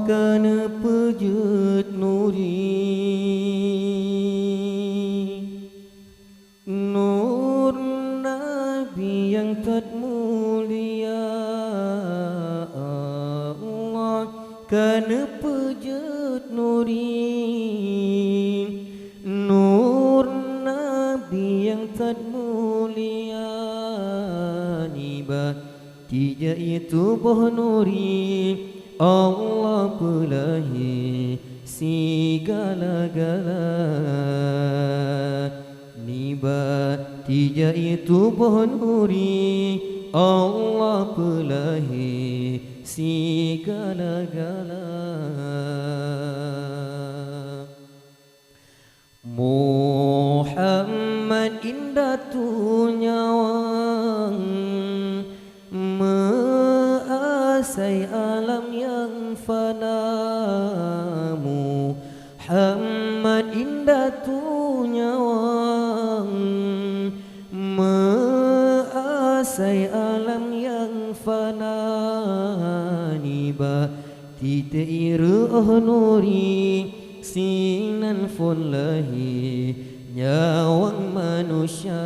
kana pejut nuri, nur Nabi yang termulia. Allah kana pejut nuri, nur Nabi yang termulia. Nibat tiga itu boh nuri, Allah pelahi segala-gala. Nibat tiga itu boh nuri, Allah pelahi segala-gala. Muhammad indah tu nyawang, measai alam yang fana. Muhammad indah tu nyawang, measai alam yang fana. Niba tite iruh nuri, sinan fun lahi nyawang manusia.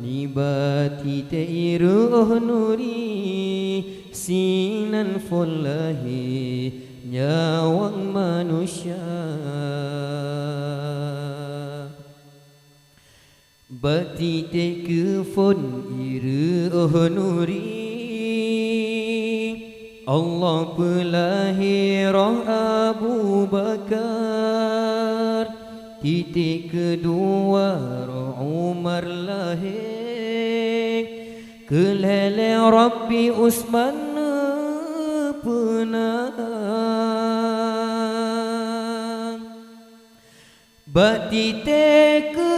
Nibati teiruh nuri, sinan fun lahi nyawang manusia. Bati te ke fun iruh nuri, Allah pelahi roh Abu Bakar. Titik kedua roh Umar lahir, kelele Rabbi Usman penang. Bati te ke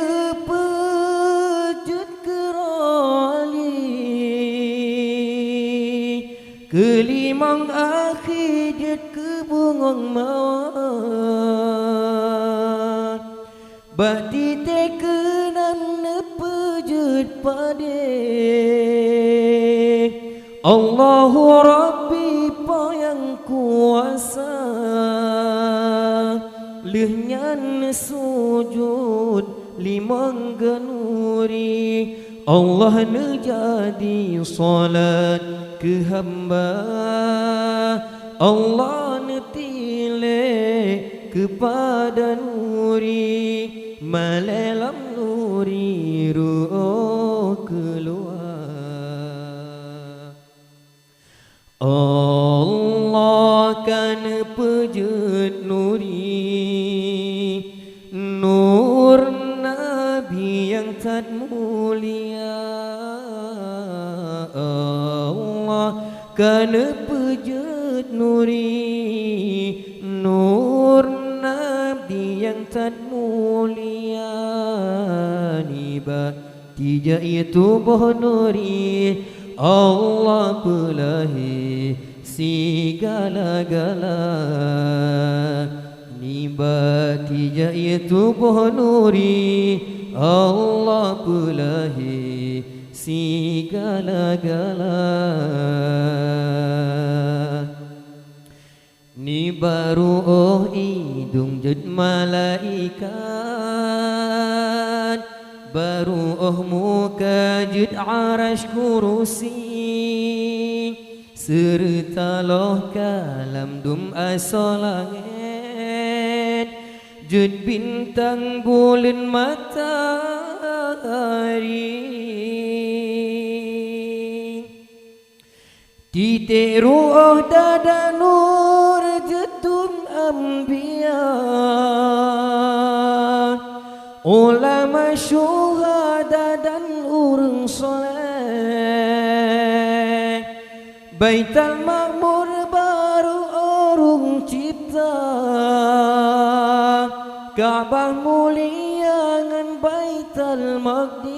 pejut kerali, kelimang akhir ke bungong mawar. Bakti tekenan pejut pade, Allahu Rabbi payang kuasa. Lihnya sujud limang genuri, Allah nejadi salat ke hamba. Allah netile kepada nuri, malelam nuri ruh keluar. Allah kan pejut nuri, nur Nabi yang tad mulia. Allah kan pejut nuri, nur Nabi yang tad mulia. Niba tiga itu boh nuri, Allah pelahi segala-gala. Niba tiga itu boh nuri, Allah pelahi segala-gala. Ni baru oh hidung jud malaikat, baru oh muka jud arash kurusi, serta loh kalam dum asolangit, jud bintang bulan matahari. Titik ruh dada nur jedum anbiya, ulama syuhada dan urang soleh. Baitul Ma'mur baru urung cipta, Ka'bah mulia ngan Baitul Maqdis.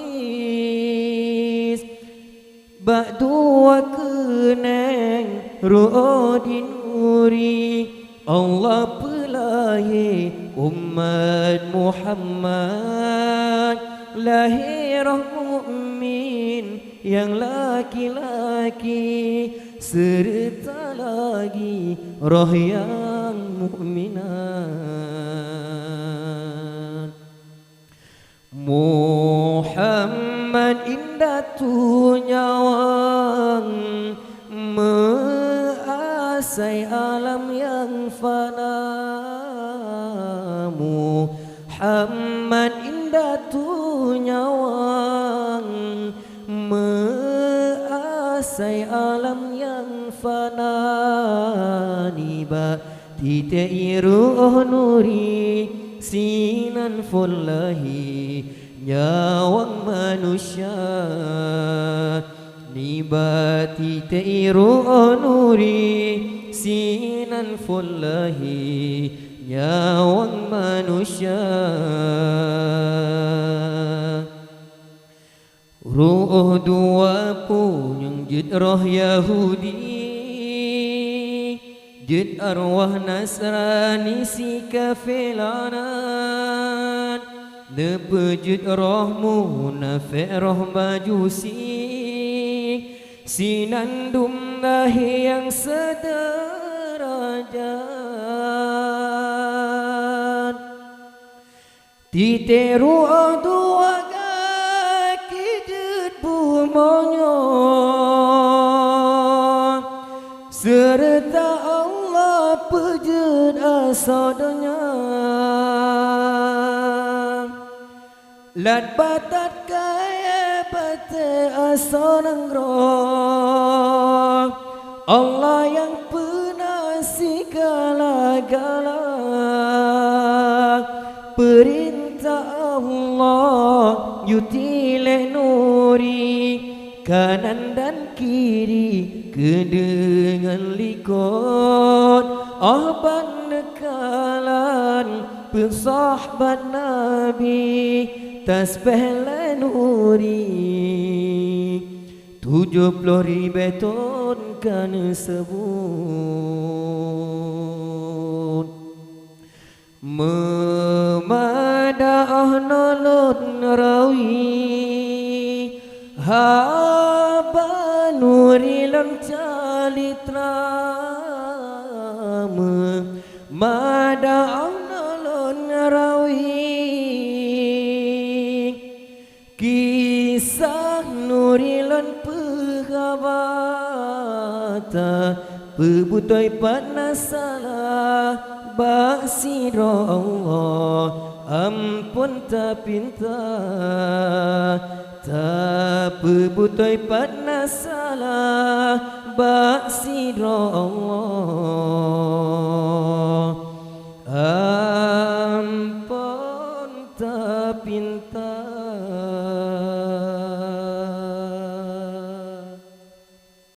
Bak dua keneng ruh dinuri, Allah pelahi umat Muhammad. Lahir mukmin yang laki-laki, serta lagi roh yang mukminat. Muhammad indah tu nyawang measai alam yang fana. Muhammad indah tu nyawang measai alam yang fana. Niba titik ruh nuri sinan fullahi nyawang manusia. Nibati teiru nuri sinan fullahi nyawang manusia. Ruh dua punyang jid roh Yahudi, jid arwah Nasrani si kafilanan. Nepejud roh munafik roh majusi, sinandum nahi yang sederajat. Titeru dua kaki jid bumonyo serta Allah pejud asadanya. Lat batat kaya bate asonang roh Allah yang pernah segala-gala. Perintah Allah yutile nuri kanan dan kiri kedengan likut. Ahban nekalan pesahbat Nabi tasbih nuri 70,000 ton kan sebut. Memadah nolon rawi haba nuri lang calitra. Memadah nolon rawi kisah nurilan pegawata pebutoi panasala basiro Allah ampun ta pinta ta pebutoi panasala basiro Allah ampun ta pinta.